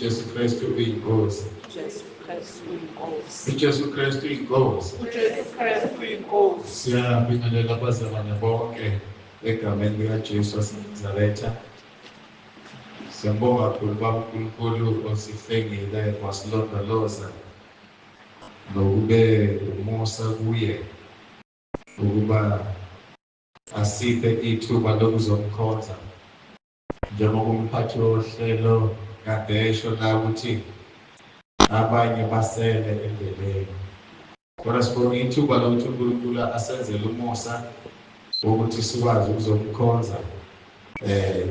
Jesus Kristu inkosi. uJesu Kristu inkosi. Siyabingelela abazalwane bonke egameni likaJesu waseNazaretha. Siyabonga kakhulu Baba uNkulunkulu osihlengile wasilondoloza nokube umusa kuye ukuba asiphe ithuba lokuzomkhonza njengoba umphathi wohlelo kade esho la ukuthi abanye basele endleleni. Kodwa sibonga ithuba lokuthi uNkulunkulu asenzele umusa ukuthi sikwazi ukuzomkhonza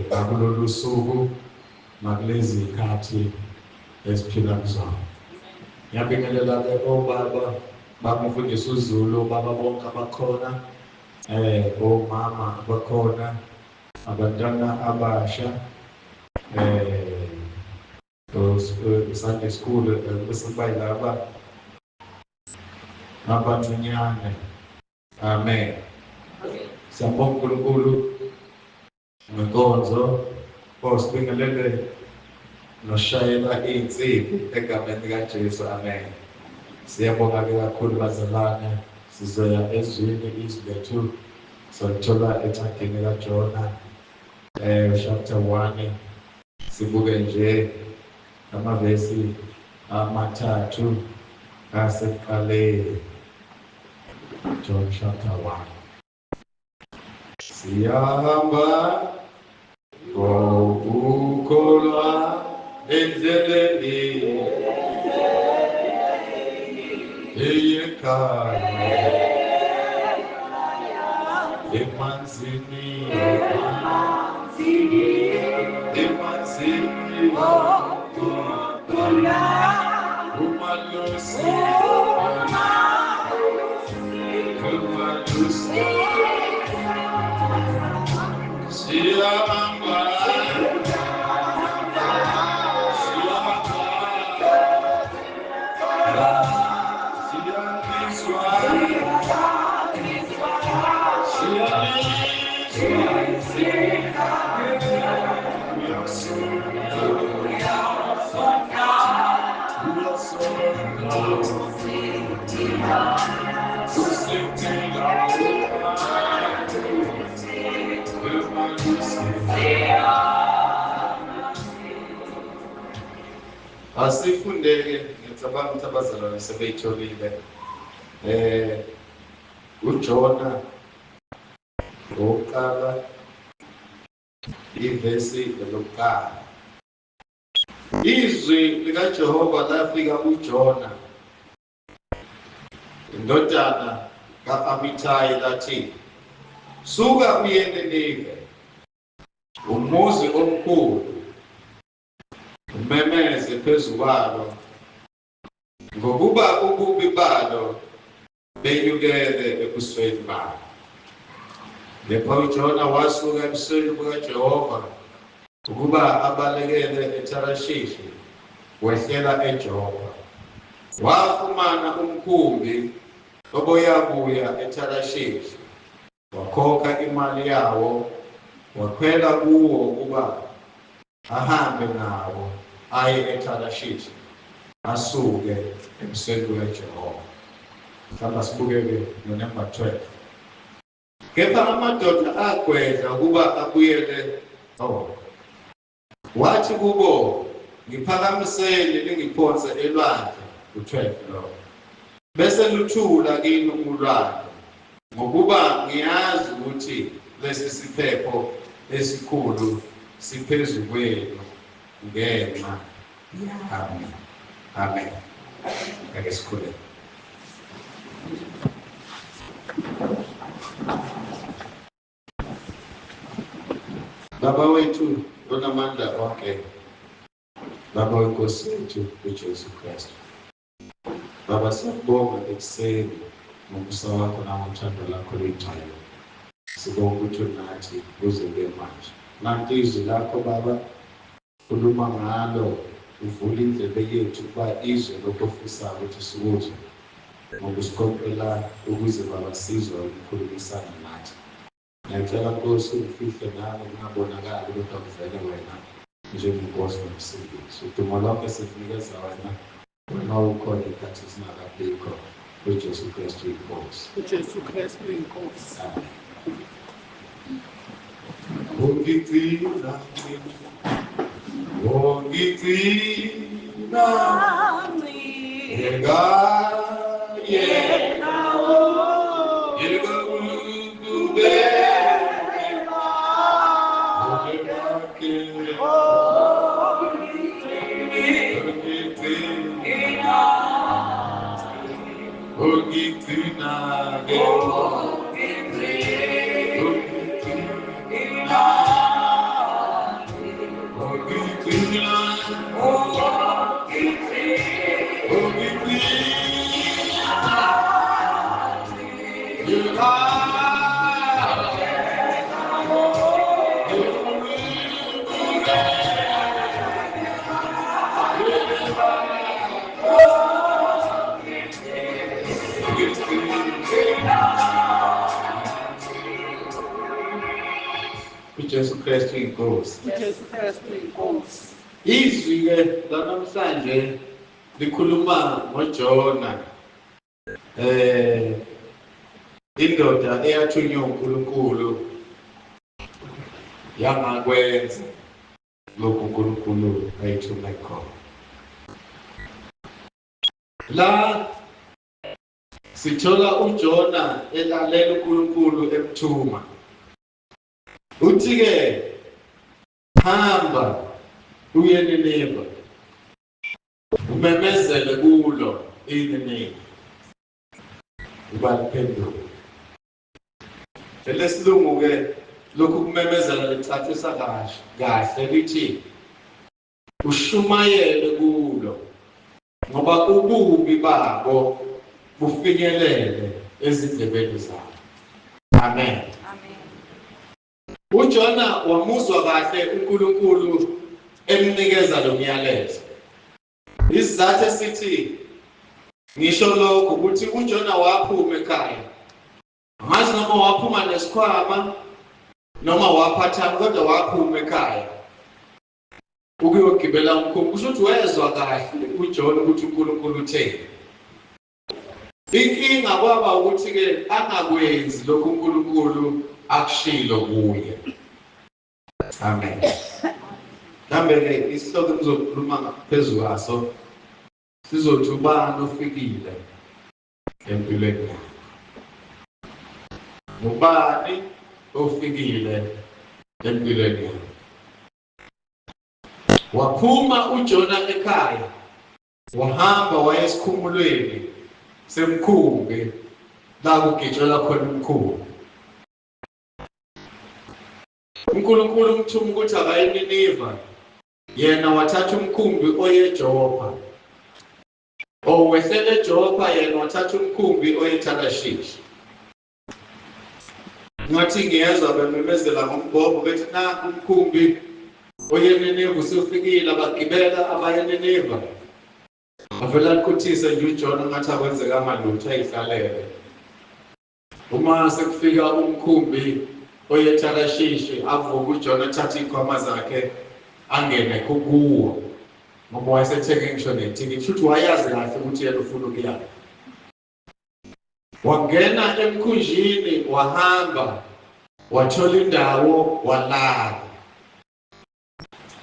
ngakulolu suku nakulezi izikhathi esiphila kuzona. Ngiyabingelela-ke obaba bamfundisi uZulu, baba bonke abakhona, omama abakhona, abantwana abasha, Sunday school bese kuba yilaba nabathunyane. Amen. Siyabonga uNkulunkulu ngenkonzo osibingelele noshayela insimbi egameni likaJesu. Amen. Siyabonga kakhulu bazalwane, sizoya ezwini izwi lethu solithola encwadini kaJona chapter 1. Sibuke nje amavesi amathathu asekuqaleni. John chapter 1. Siyahamba ngokukholwa endleleni eyekhaya emanzini umalusi siyahamba asifundeke ngicabanga ukuthi abazalwane sebeyitholile uJona ngokuqala ivesi lokuqala. Izwi likaJehova lafika kuJona indodana ka-Amithayi lathi, suka uye eNinive, umuzi omkhulu, umemeze phezu kwalo, ngokuba ububi balo benyukele ebusweni balo. Lapho uJona wasuka ebusweni bukaJehova ukuba abalekele eTharishishi, wehlela eJopha. Wafumana umkhumbi oboyabuya eTharishishi, wakhokha imali yawo, wakhwela kuwo ukuba ahambe nawo aye eTharishishi, asuke ebusweni bukaJehova. Mhlawumbe sibuke-ke no-number 12. Kepha amadoda agwedla ukuba abuyele wathi kubo, ngiphakamiseni lingiphonse elwandle, u-12 lo, bese luthula kini ulwandle, ngokuba ngiyazi ukuthi lesi siphepho esikhulu siphezu kwenu ngenxa yami. Amen. Ake sikhuleke. Baba wethu onamandla onke, Baba wenkosi yethu uJesu Kristu, Baba siyabonga ekuseni ngomusa wakho nangothando lakho luyithayo. Sibonga ukuthi unathi uze-ke manje. Nanti izwi lakho Baba, khuluma ngalo, uvula indlebe yethu ukuba izwe lokho ofisayo ukuthi sikuzwe, ngokusikopela ukuze Baba sizwe ukukhulumisana nathi. Ngiyacela Nkosi ufihle nami ngingabonakali kodwa kuvele wena njengenkosi nomsindisi. Udumo lonke silunikeza wena, wena ukhona ikhathi singakabikho, uJesu Kristu inkosi. uJesu Kristu inkosi. Ungigcina uJesu Kristu inkosi. uJesu Kristu inkosi. Izwi ke lanamhlanje likhuluma ngoJona, indoda eyathunywa uNkulunkulu yangakwenza lokhu uNkulunkulu ayithume khona. La sithola uJona elalela uNkulunkulu emthuma. Uthi ke hamba uye eNineve umemezele kulo iNineve. Ubaliphendula. Lesilungu ke lokhu kumemezela licacisa kahle lithi ushumayele kulo ngoba ububi babo bufinyelele ezindlebeni zabo. Amen. uJona wamuzwa kahle uNkulunkulu emnikeza lo myalezo. Isizathu esithi ngisho lokho ukuthi uJona waphuma ekhaya. Angazi noma waphuma nesikhwama noma waphathana kodwa waphuma ekhaya ukuyogibela umkhumbi. Kusho ukuthi wezwa kahle uJona ukuthi uNkulunkulu utheni. Inkinga kwaba ukuthi ke angakwenzi lokhu uNkulunkulu akushilo kuye. Amen. Nambe isihloko sizokhuluma ngaphezulu kwaso sizothi ubani ofikile empilweni yakho. Ubani ofikile empilweni yakho. Waphuma uJona ekhaya wahamba waya esikhumulweni semkhumbi la kugitshelwa khona umkhumbi. uNkulunkulu umthuma ukuthi akaye eNineve, yena wathatha umkhumbi oye eJopha. Owehlele eJopha yena wathatha umkhumbi oye eThalashishi. Ngathi ngiyezwa bememezela ngombhobho bethi nanku umkhumbi oye eNineve usufikile, abagibela abaya eNineve. Avela ukhuthise nje uJona ngathi akwenzeka amalutho ayihlalele. Uma sekufika umkhumbi oye eThalashishi avuka uJona athatha ikhwama zakhe angene kuwo ngoba wayesethenge ngisho nethikithi futhi wayazi kahle ukuthi yena ufuna ukuya. Wangena emkhunjini wahamba wathola indawo walala.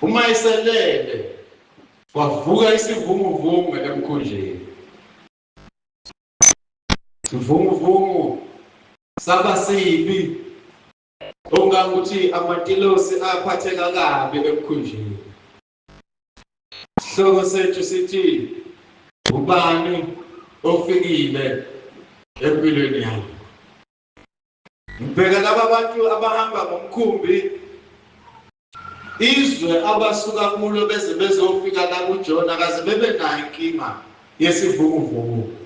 Uma eselele wavuka isivunguvungu emkhunjini. Sivunguvungu saba sibi ongakuthi amatilosi aphatheka kabi emkhunjini. Isihloko sethu sithi ubani ofikile empilweni yakho. Ngibheka laba bantu abahamba ngomkhumbi, izwe abasuka kulo beze bezofika la kuJona kaze bebe nayo inkinga yesivunguvungu.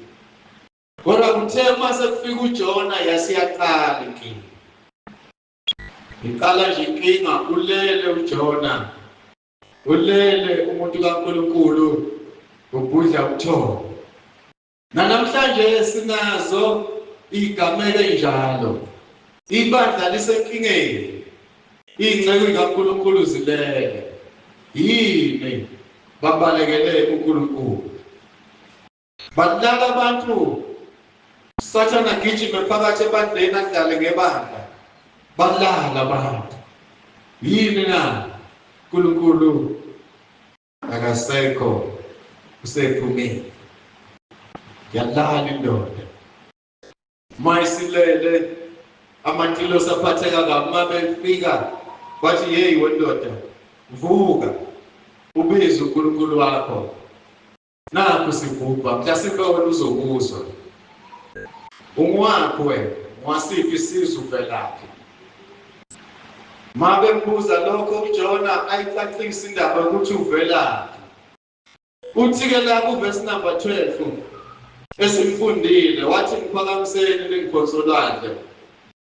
Kodwa kuthe mase kufika uJona yasiyaqala inkinga. Iqala nje inkinga ulele uJona. Ulele umuntu kaNkulunkulu ubudla ubuthongo. Namhlanje sinazo igameko enjalo. Ibandla lisenkingeni. Ingcebo kaNkulunkulu zilele. Yini babalekele uNkulunkulu. Badlala abantu. Sathana gijima phakathi ebandleni adlale ngebandla. Badlala abantu. Yini na uNkulunkulu akasekho usephumile. Yadlala indoda. Mayisilele amatilosi aphatheka kabi mabefika bathi hey wendoda vuka ubize uNkulunkulu wakho. Nakho sibhubha mhlasimbe wena uzokuzwa. Ungwakho wena wasiphi isizwe uvelaphi. Mabembuza lokho uJona ayicacisa indaba ukuthi uvelaphi. Uthi ke la kuverse number 12 esimfundile wathi ngiphakamiseni lingiphonsa olwandle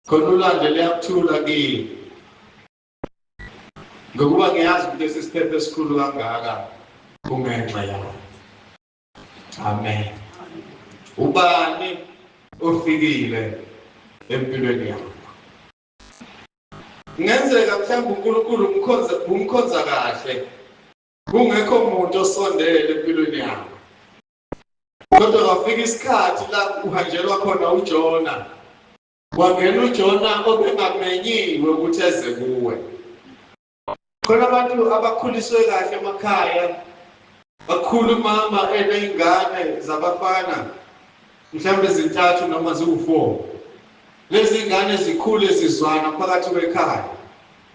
khona ulwandle liyakuthula kimi. Ngokuba ngiyazi ukuthi sisiphephe esikhulu kangaka kungenxa yakho. Amen. Ubani ofikile empilweni yakho. Ngenzeka mhlawumbe uNkulunkulu umkhonza kahle. Kungekho umuntu osondele empilweni yakho. Kodwa kwafika isikhathi la uhanjelwa khona uJona. Kwangena uJona obengamenyiwe ukuthi eze kuwe. Khona abantu abakhuliswe kahle emakhaya. Bakhulu mama eneyingane zabafana. Mhlawumbe zintathu noma ziwu4. Lezi ngane zikhule zizwana phakathi kwekhaya.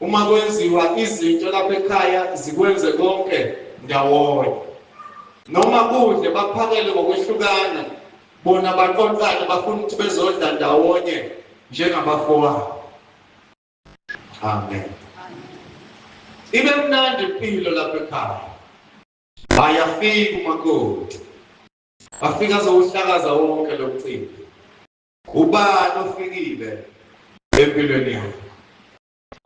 Uma kwenziwa izinto lapha ekhaya zikwenze konke ndawonye. Noma kudle baphakele ngokwehlukana. Bona baqoqane bafuna ukuthi bezodla ndawonye njengabafowabo. Amen. Ibe mnandi impilo lapha ekhaya. Bayafika umakoti. Bafika zohlakaza wonke lo mcimbi. Ubani ofikile empilweni yakho?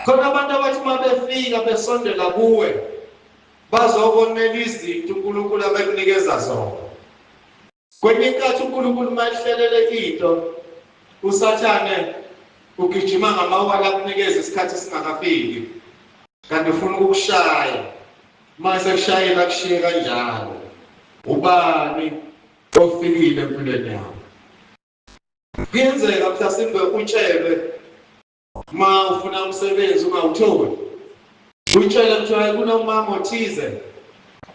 Khona abantu abathi uma befika besondela kuwe bazobonela izinto uNkulunkulu abekunikeza zona. Kwenye inkathi uNkulunkulu mayihlelele into usathane ugijima ngamawala akunikeza isikhathi singakafiki. Kanti ufuna ukukushaya. Mase kushayela kushiye kanjalo. Ubani ofikile empilweni yakho? Kuyenzeka mhlasimbe utshelwe ma ufuna umsebenzi ungawutholi. Utshela kuthiwa kunomama othize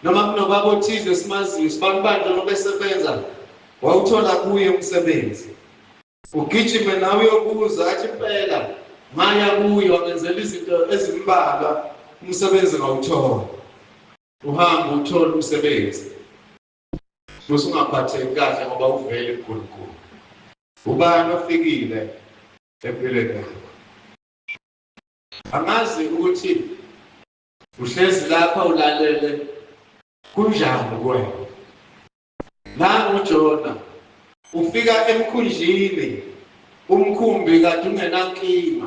noma kunobaba othize simaziyo sibambandla lobesebenza wawuthola kuye umsebenzi. Ugijime nawe uyobuza athi impela maya kuye wangenzela izinto ezimbalwa umsebenzi ngawuthola. Uhamba uthola umsebenzi. Usungaphatheki kahle ngoba uvele uNkulunkulu. Ubani ofikile empilweni yakho? Angazi ukuthi uhlezi lapha ulalele kunjani kuwena. Nangu uJona ufika emkhunjini umkhumbi kade ungenankinga.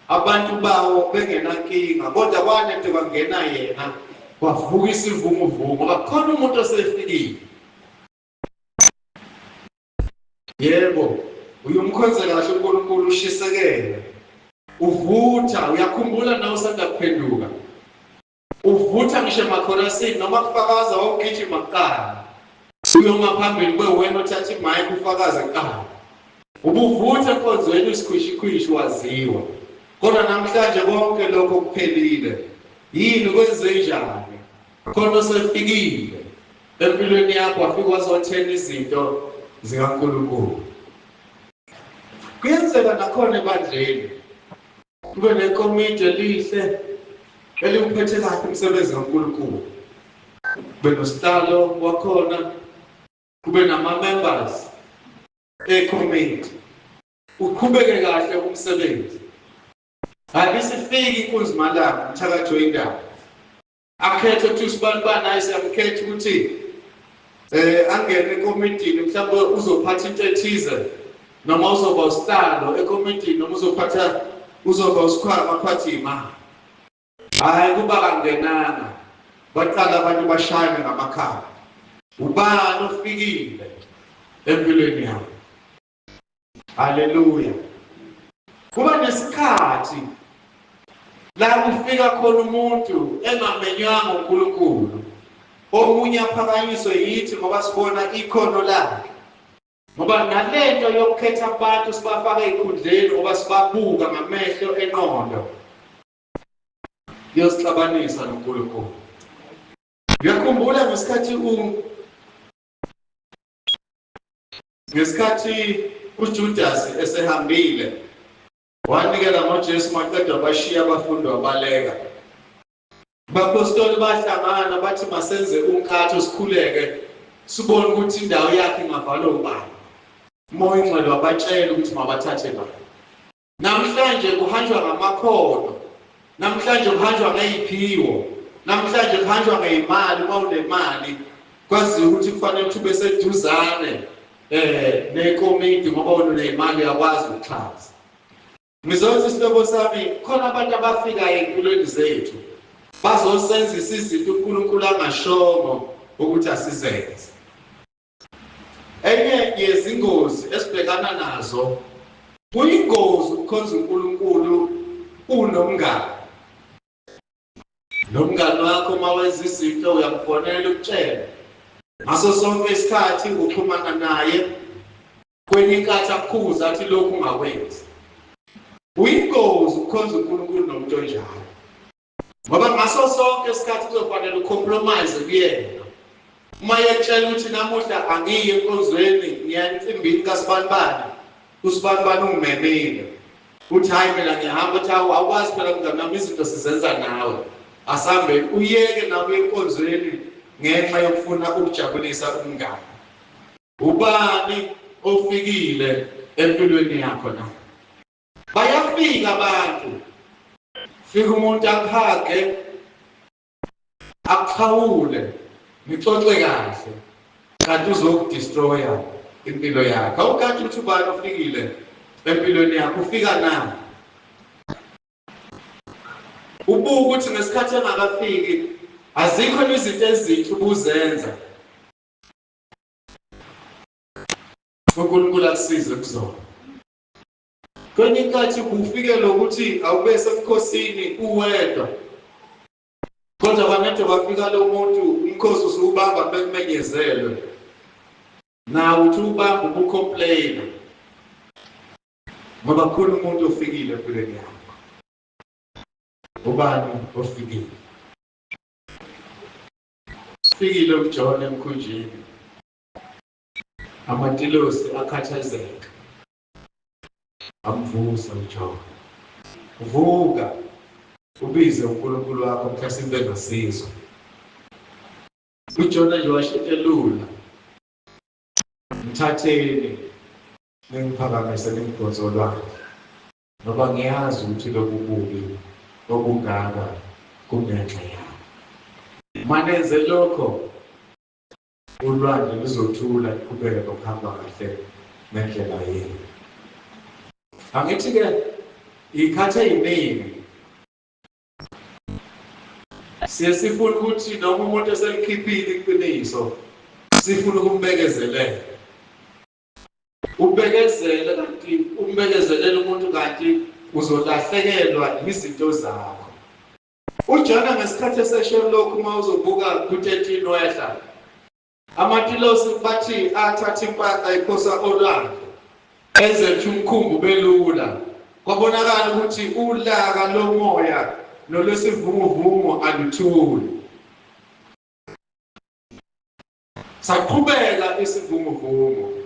Abantu bawo bengenankinga kodwa kwanethe kwangena yena kwavuka isivumuvumo ngoba khona umuntu osefikile. Yebo, uyumkhonza kahle uNkulunkulu ushisekele. Uvutha, uyakhumbula nawe usanda kuphenduka. Uvutha ngisho emakhorasini noma kufakaza wawugijima kuqala. Uyoma phambili kwewena othatha imic ufakaze kuqala. Ubuvutha enkonzweni isikhwishi waziwa. Kodwa namhlanje konke lokho kuphelile. Yini kwenze njani? Khona sefikile empilweni yakho wafika wazothena izinto zikaNkulunkulu. Kuyenzeka nakhona ebandleni kube nekomiti elihle elimphethe kahle umsebenzi kaNkulunkulu. Kube nositalo wakhona, kube nama-members ekomiti. Uqhubeke kahle umsebenzi. Abisifiki inkunzi malanga umthakathi wendaba. Akhethe ukuthi usibani ayisiyamkhetha ukuthi angene ekomitini mhlawumbe uzophatha into ethize noma uzoba usitalo ekomitini noma uzoba usikhwama phathi imali. Hayi kuba kangenanga. Baqala abantu bashayane ngamakhala. Ubani ofikile empilweni yakho? Haleluya. Kuba nesikhathi la kufika khona umuntu engamenywanga uNkulunkulu. Omunye aphakanyiswe yithi ngoba sibona ikhono lakhe. Ngoba nalento yokukhetha abantu sibafaka ezikhundleni ngoba sibabuka ngamehlo engqondo. Yosixabanisa noNkulunkulu. Ngiyakhumbula ngesikhathi uJudas esehambile wanikela ngoJesu maqedwa bashiya abafundi wabaleka. Abapostoli bahlangana bathi masenze unkatho sikhuleke sibone ukuthi indawo yakhe ingavalwa ubani. Umoya ingcwele wabatshela ukuthi mabathathe bani. Namhlanje kuhanjwa ngamakhono. Namhlanje kuhanjwa ngeziphiwo. Namhlanje kuhanjwa ngezimali uma unemali. Kwazi ukuthi kufanele ukuthi ube seduzane nekomiti ngoba unemali yakwazi ukuxhasa. Ngizothi isihlobo sami khona abantu abafika empilweni zethu bazosenzisa izinto uNkulunkulu angashongo ukuthi asizenze. Enye yezingozi esibhekana nazo kuyingozi ukukhonza uNkulunkulu unomngane. Nomngane wakho mawenza izinto uyamfonela ukutshela. Ngaso sonke isikhathi uxhumana naye kwenye inkathi akukhuza athi lokhu ungakwenzi. Uyingozi ukukhonza uNkulunkulu nomuntu onjalo. Ngoba ngaso sonke isikhathi kuzofanele ucompromise kuyena. Uma yetshela ukuthi namuhla angiye enkonzweni ngiya emcimbini kaSibanibani, uSibanibani ungimemile. Uthi hayi mina ngihamba uthi awukwazi phela mngani nami izinto sizenza nawe. Asambe uyeke nawe enkonzweni ngenxa yokufuna ukujabulisa umngane. Ubani ofikile empilweni yakho na? Bayafika abantu. Fika umuntu akhage akukhawule nixoxe kahle kanti uzokudestroya impilo yakho. Awukathi ukuthi ubani ofikile empilweni yakho ufika nani? Ubuka ukuthi ngesikhathi engakafiki azikho izinto ezinhle ubuzenza. uNkulunkulu akusize kuzona. Kwenye inkathi ufike lokuthi awube semkhosini uwedwa. Kodwa kwanethe wafika lo muntu umkhosi usubamba bekumenyezelwe. Nawe uthi ubamba ubucomplaina. Ngoba khona umuntu ofikile empilweni yakho. Ubani ofikile? Fikile uJohn emkhunjini. Amatilosi akhathazeka. Amvusa uJohn. Vuka. Ubize uNkulunkulu wakho mhlasimbe ngasizwe. uJohn nje washetelula. Mthatheni ngiphakamise nemgonzo lwakhe. Ngoba ngiyazi ukuthi lokhu kubi okungaka kungenxa yakho. Manenze lokho ulwandle luzothula liqhubeke nokuhamba kahle ngendlela yenu. Angithi ke ikhathe eziningi sifuna ukuthi noma umuntu eselikhiphile iqiniso sifuna ukumbekezelela. Ubekezele kanti umbekezelela umuntu kanti uzolahlekelwa izinto zakho. uJona ngesikhathi esesho lokhu uma uzobuka ku-13 wehla. Amatilosi bathi athatha impahla iphosa olwandle enze umkhumbi belula. Kwabonakala ukuthi ulaka lomoya nolwesivunguvungu aluthuli. Saqhubeka isivunguvungu.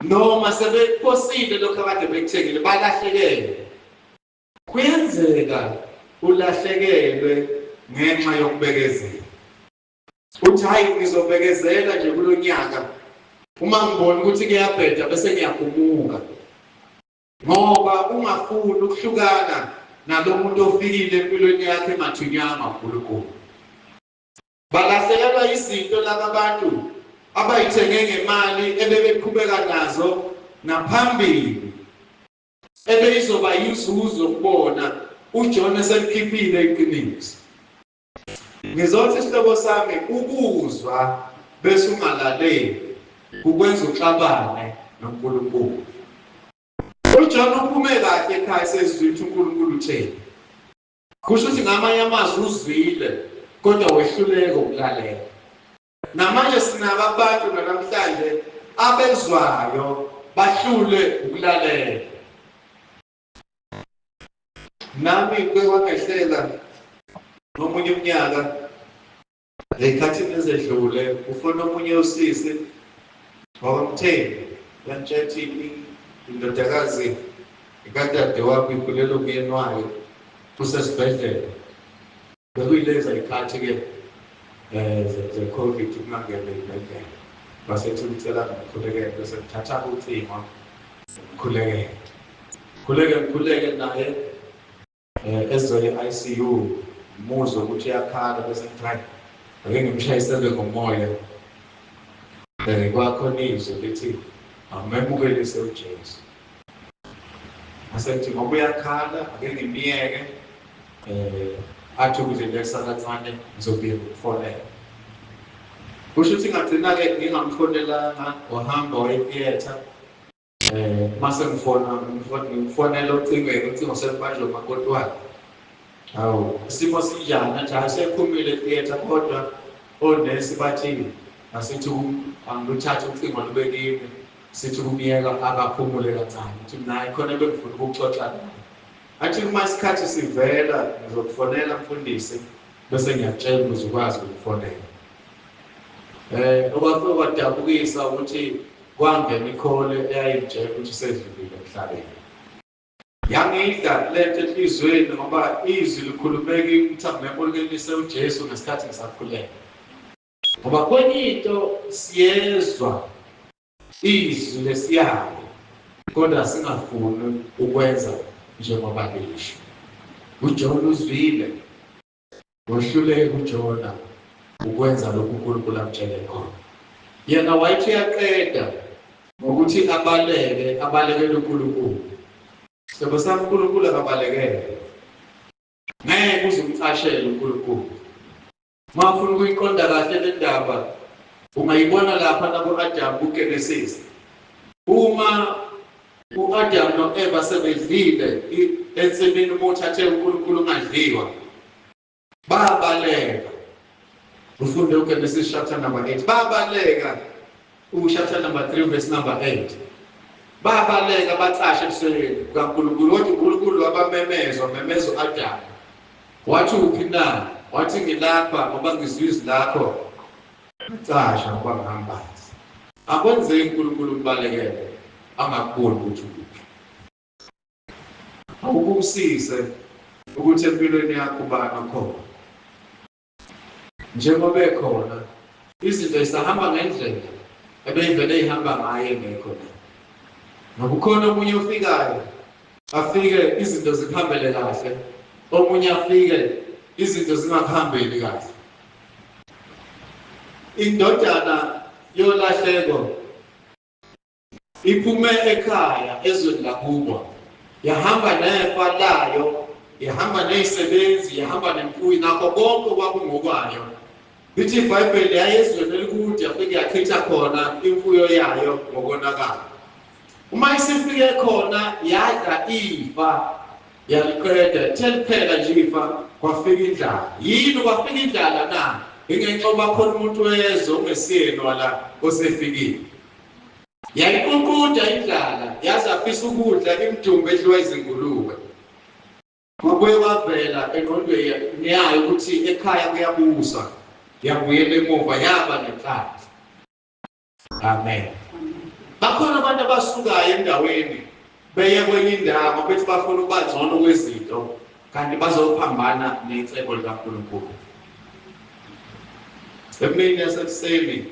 Noma sebephosile lokho akade bekuthekile balahlekele. Kuyenzeka ulahlekelwe ngenxa yokubekezela. Uthi hayi ngizobekezela nje kulonyaka. Uma ngibona ukuthi kuyabheda bese ngiyagumuka. Ngoba ungafuni ukuhlukana nalo muntu ofikile empilweni yakhe emathunyanga uNkulunkulu. Balahlekelwa izinto laba abantu abayithenge ngemali ebebeqhubeka nazo naphambili. Ebeyizoba yizuzo kubona uJohn eselikhiphile iqiniso. Ngizothi isihlobo sami ukuzwa bese ungalaleli ukwenza uxabane noNkulunkulu. uJohn uphume kahle ekhaya sezizwe uNkulunkulu utheni. Kusho ukuthi ngamanye amazwi uzwile kodwa wehluleka ukulalela. Namanje sinabo abantu namhlanje abezwayo bahlule ukulalela. Nami kwewangehlela nomunye umnyaka lekhathini ezedlule ufuna omunye usisi wakwamthembu yantshethi indodakazi ikadade wakho ikhulelwe umyeni wayo usesibhedlela. Bekuyileza ikhathi ke ze-COVID kungangena ibhedlela. Basethi ucela ngikhulekele bese ngithatha ucingo ngikhuleke naye ezwe ICU umuzwa ukuthi uyakhala bese ngithi ake ngimshayisele ngomoya. Kwakhona izwi lithi amemukelise uJesu. Asethi ngoba uyakhala ake ngimiyeke athi ukuthi lesakancane ngizobika ukufonela. Kusho ukuthi ngagcina ke ngingamfonelanga wahamba wayetheater mase ngifonela ocingweni ucingo selubanjwe umakoti wakhe. Hawu, isimo sinjani manje asephumile theater kodwa onesi bathi asithi angiluthathe ucingo lube kimi sithi kumiyeka akaphumule kancane uthi naye khona bengifuna ukuxoxa naye. Athi uma isikhathi sivela ngizokufonela mfundisi bese ngiyakutshela ukuze ukwazi ukufonela. Okwafika kwadabukisa ukuthi kwangena ikhole eyayimtshela ukuthi sedlulile emhlabeni. Yangidla lento enhlizweni ngoba izwi likhulumeka umthambo olungelise uJesu ngesikhathi ngisakhuleka. Ngoba kwenye into siyezwa izwi lesiyayo kodwa singafuni ukwenza njengoba lisho. uJona uzwile wohluleka uJona ukwenza lokhu uNkulunkulu amtshele khona. Yena wayithi yaqeda ngokuthi abalekele uNkulunkulu. Sebe sami uNkulunkulu akabalekele. Ngeke uzumcashele uNkulunkulu. Mafuna ukuyiqonda kahle le ndaba ungayibona lapha nabo Adam kuGenesis. Uma uAdam noEva sebedlile ensimini umuthathe uNkulunkulu ungadliwa. Babaleka. Ufunde uGenesis chapter number 8. Babaleka chapter number 3 verse number 8. Babaleka bacashe ebusweni kaNkulunkulu. Wathi uNkulunkulu wabamemezwa memezo Adam. Wathi uphi na? Wathi ngilapha ngoba ngizwa izwi lakho. Bacasha ngoba ngihambazi. Akwenzeki uNkulunkulu ukubalekele angakuboni ukuthi uphi. Awubusise ukuthi empilweni yakho ubani khona. Njengoba ekhona izinto zisahamba ngendlela ebeyivele ihamba ngayo engekho la. Ngokukhona omunye ofikayo afike izinto zikhambele kahle, omunye afike izinto zingakhambeli kahle. Indodana yolahleko iphume ekhaya ezweni lakubo, yahamba nefa layo, yahamba nezisebenzi, yahamba nemfuyo nakho konke kwakungokwayo. Lithi iBhayibheli yayezweni elikude yafike yakhitha khona imfuyo yayo ngokonakala. Uma isifike khona yadla ifa yaliqeda theliphela nje ifa kwafika indlala. Yini kwafika indlala na? Ingenxa yokuba khona umuntu wezwe ongesiyena la osefikile. Yayiqunquda indlala yaze afisa ukudla imidumba edliwa izingulube. Kwabuye kwavela engqondweni yayo ukuthi ekhaya kuyabusa. Yabuyela emuva yaba nenhlanhla. Amen. Bakhona abantu abasukayo endaweni beye kwenye indawo bethi bafuna ukuba ngcono kwezinto kanti bazophambana necebo likaNkulunkulu. Emini yasekuseni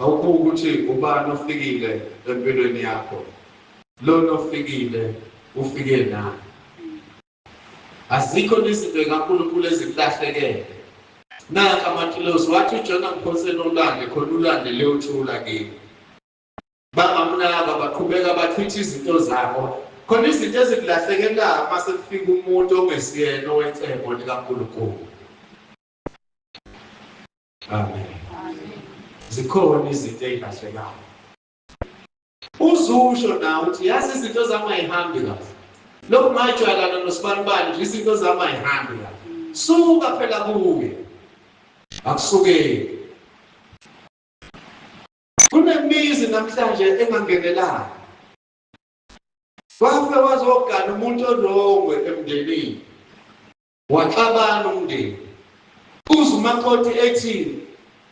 awukho ukuthi ubani ofikile empilweni yakho. Lo ofikile ufike nani. Azikho izinto kaNkulunkulu ezikulahlekele. Naka amakilosi wathi uJona mphoseni olwandle khona ulwandle leyothula kimi. Bangamnaka baqhubeka bachitha izinto zabo. Khona izinto ezikulahlekela mase kufika umuntu ongesiyena owecebo likaNkulunkulu. Amen. Zikhona izinto ezilahlekayo. Uzusho na uthi yazi izinto zami ayihambi kahle. Lokhu majwayelana nosibanibani nje izinto zami ayihambi kahle. Suka phela kuye. Akusukeli. Kunemizi namhlanje engangenelanga. Wafe wazogana umuntu orongwe emndenini. Waxabana umndeni. Uzumakoti ethi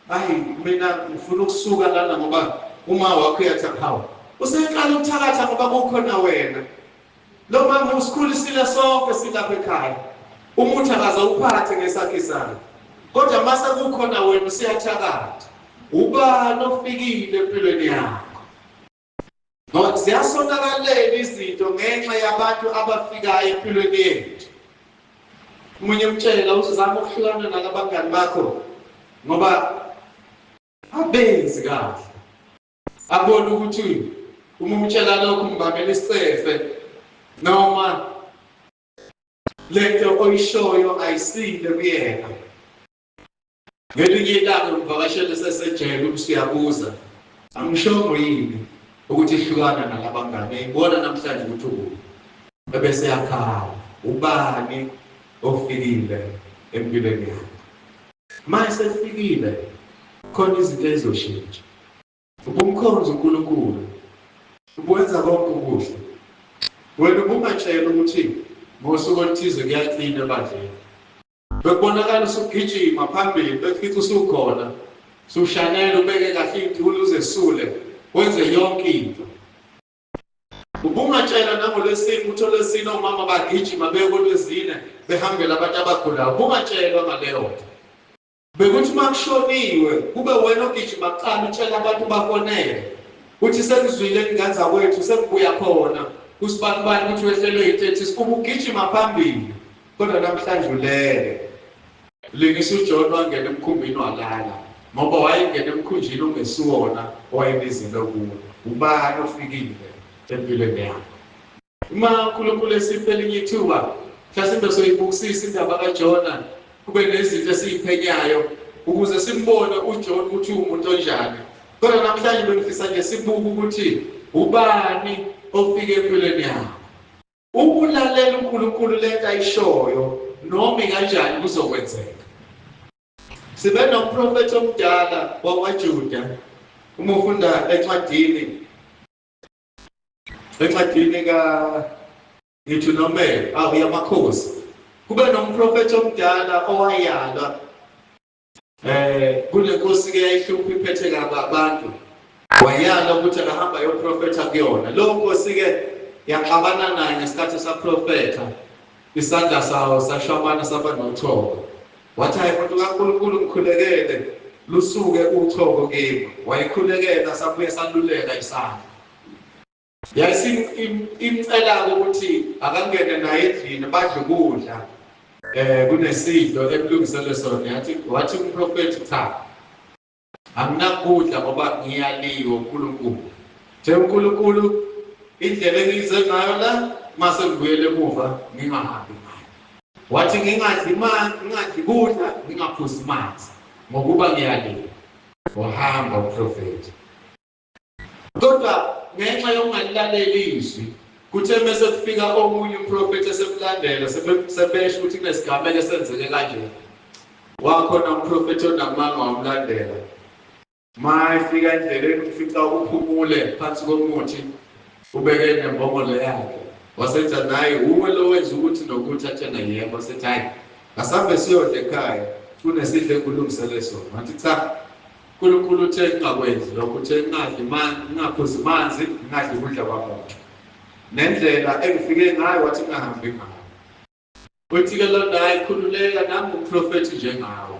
hayi mina ngifuna ukusuka lana ngoba uma wakho yathaphawa. Useqala ukuthakatha ngoba kukhona wena. Lo mama usikhulisile sonke silapha ekhaya. Umuntu akaze uphathe ngesakhe sakhe. Kodwa mase kukhona wena usiyathakatha. Ubani ofikile empilweni yakho. Ngoba ziyasonakalela izinto ngenxa yabantu abafikayo empilweni yethu. Umunye umtshela uzama ukuhlukana nalabangani bakho ngoba abenzi kahle. Abona ukuthi uma umtshela lokho umbambela isicefe noma lento oyishoyo ayisile kuyena. Ngelinye ilanga umvakashele sesejele usiyabuza. Angisho yini? ukuthi ihlukana nalabangane ibona namhlanje ukuthi ebese yakhala ubani ofikile empilweni yakhe manje sefikile khona izinto ezoshintsha ubumkhonza uNkulunkulu ubuwenza konke kuhle wena ubungatshela ukuthi ngosuku oluthize kuyaqina ebandleni bekubonakala usugijima phambili befithi usukhona sushanela ubeke kahle itulo uzesule wenze yonke into ubungatshela nangolwesine utholesine omama bagijima bekolwezine behambela abantu abagulayo ubungatshelwa ngaleyo nto bekuthi makushoniwe kube wena ogijima kuqala utshela abantu bafonele uthi sekuzwile ingane kwethu sekubuya khona kusibanibani ukuthi wehlelwe ithethi sikuba ugijima phambili kodwa namhlanje ulele lingisa uJohn wangena emkhumbini walala ngoba wayengena emkhunjini ungesuwona owayebizinto kuwo ubani ofikile empilweni yakho uma uNkulunkulu esiphe elinye ithuba mhlasimbe soyibukisisa indaba kaJona kube nezinto esiyiphenyayo ukuze simbone uJohn ukuthi umuntu onjani kodwa namhlanje bengifisa nje sibuke ukuthi ubani ofike empilweni yakho ukulalela uNkulunkulu lento ayishoyo noma kanjani kuzokwenzeka sibe nomprofeti omdala wakwaJuda uma ufunda encwadini kaNehemiya yamakhosi kube nomprofeti omdala owayala kunenkosi ke yayihlupha iphethe abantu wayala ukuthi akahamba yoprofeta kuyona lo nkosi ke yaxabana naye ngesikhathi saprofeta isandla sawo sashwabana saba nothoko wathi hayi muntu kaNkulunkulu ngikhulekele lusuke uthoko kimi wayikhulekela sabuye saluleka isandla imcela ukuthi akangene naye endlini badle ukudla kunesidlo ekulungiselwe sona wathi umprofeti cha anginakudla ngoba ngiyaliwe uNkulunkulu nje uNkulunkulu indlela engize ngayo la mase ngibuyele emuva ngingahambi ngayo wathi ngingadli kudla ngingaphuzi amanzi ngokuba ngiyaliwe wahamba umprofeti kodwa ngenxa yokungalilaleli izwi kuthe mase kufika omunye umprofeti esemlandela sebesho ukuthi kunesigameko esenzeke kanje wakhona umprofeti onamanga wamlandela mayifika endleleni ufica uphumule phansi komuthi ubeke nembongolo yakhe wasethi naye uwe lo wenza ukuthi nokuthi athena yebo sethi hayi asambe siyodla ekhaya kunesidle enkulungisele sona wathi cha uNkulunkulu uthe ngakwenzi lokho uthe ngingaphuzi amanzi ngingadli ukudla kwamuntu nendlela engifike ngayo wathi ngingahambi ngayo uthi ke lo naye khululeka nami umprofeti njengawe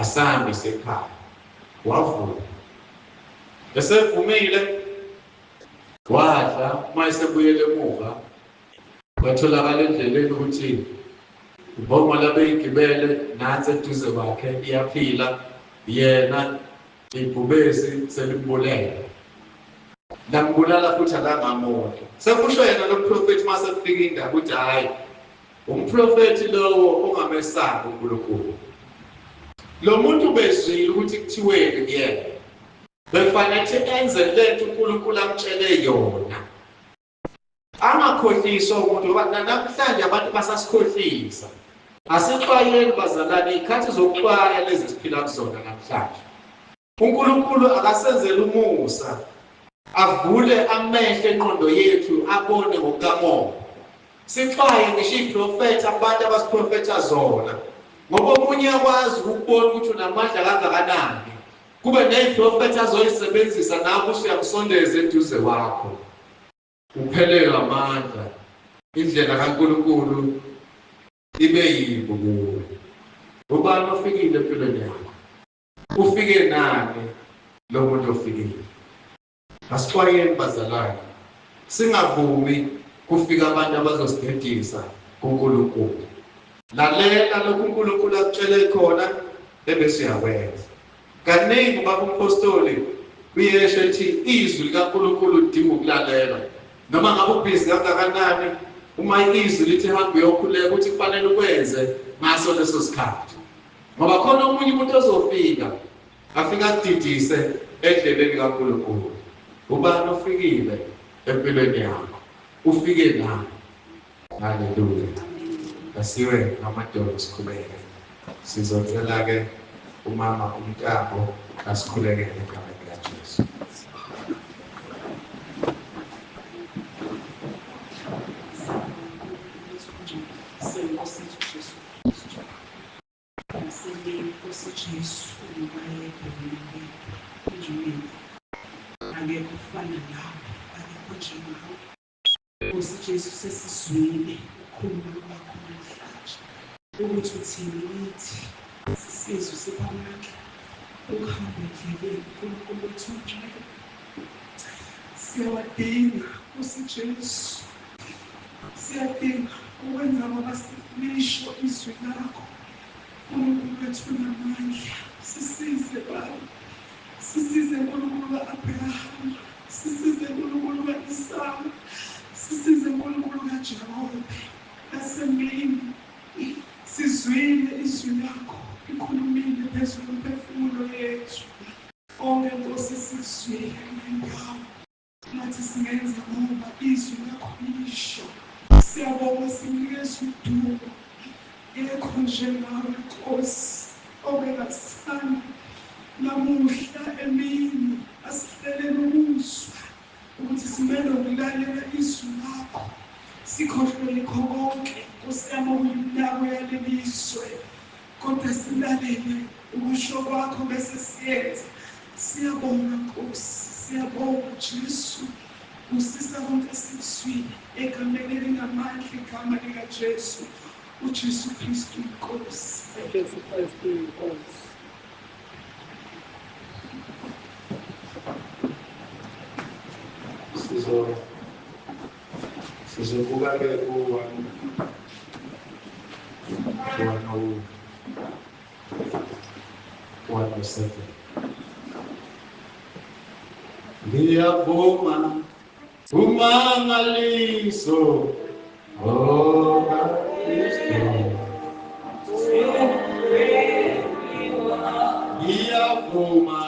asambe sekhaya wavula esevumile wadla mayesebuyele emuva watholakala endleleni ukuthi ibhomo labeyigibele nansi eduze kwakhe iyaphila yena ibhubesi selimbulele lambulala futhi alangamoto sekusho yena lo prophet mase kufika indaba ukuthi hayi umprofeti lowo ongamesabi uNkulunkulu lo muntu bezwile ukuthi kuthiweni kuyena befanele enze lento uNkulunkulu amtshele yona angakhohliswa umuntu ngoba namhlanje abantu basasikhohlisa asixwayeni bazalane ikhathi zokuxwaya lezi siphila kuzona namhlanje uNkulunkulu akasenzele umusa avule amehlo enqondo yethu abone ngokamoya sixwaye ngisho iprofeti abantu abasiprofeta zona ngoba omunye yakwazi ukubona ukuthi unamandla kangakanani kube neziprofeti azoyisebenzisa nawe usiyamsondeza eduze wakho uphelelwa amandla indlela kaNkulunkulu ibe yimbo kuwe ubani ofikile empilweni yakho ufike nani lo muntu ofikile asixwayeni bazalwane singavumi kufika abantu abazosidedisa kuNkulunkulu lalela lokhu uNkulunkulu akutshele khona ebese uyakwenza kaningi baba umpostoli uyesho ethi izwi likaNkulunkulu lidinga ukulalelwa noma ngabe ubhizi kangakanani uma izwi lithi hamba uyokhuleka ukuthi kufanele ukwenze ngaso leso sikhathi ngoba khona omunye umuntu ozofika afika adidise endleleni kaNkulunkulu Ubani ufikile empilweni yakho. Ufike la. Hallelujah. Asiwe amadolo sikhuleke. Sizocela ke umama uMntambo asikhulekele egameni likaJesu. Senkosi Jesu. Senkosi Jesu ubayedwa njini. Akekho ufana nawe, akekho njengawe. Nkosi Jesu sesizwile ukukhuluma kwakho namhlanje. Ukuthi uthini nithi sisizwe siphamandla. Ukuhambe endleleni uNkulunkulu wethu ungcwele. Siyawadinga Nkosi Jesu. Siyadinga ukwenza ngoba silisho izwi lakho. uNkulunkulu wethu unamandla. Sisize Baba. Sisize uNkulunkulu ka-Abrahama. Sisize uNkulunkulu ka-Isaka. Sisize uNkulunkulu kaJakobe. Nasemini sizwile izwi lakho likhulumile phezulu kwemphefumulo yethu. Onke Nkosi sizwile ngendawo. Nathi singenza ngoba izwi lakho lisho. Siyabonga sinikeza udumo. Yekho njengawe Nkosi obekasana namuhla emini asihlelele ukuzwa ukuthi simele ukulalela izwi lakho. Sikhohlwe likho konke Nkosi yami okuyindawo yaleli izwe. Kodwa silalele ukusho kwakho bese siyenza. Siyabonga Nkosi. Siyabonga Jesu. Usisa konke sikuzwile egameni elinamandla igama likaJesu. uJesu Kristu inkosi. Jesu Kristu inkosi. Sizokuba ke kuwa seven. Ngiyavuma umangaliso Kristu. Ngiyavuma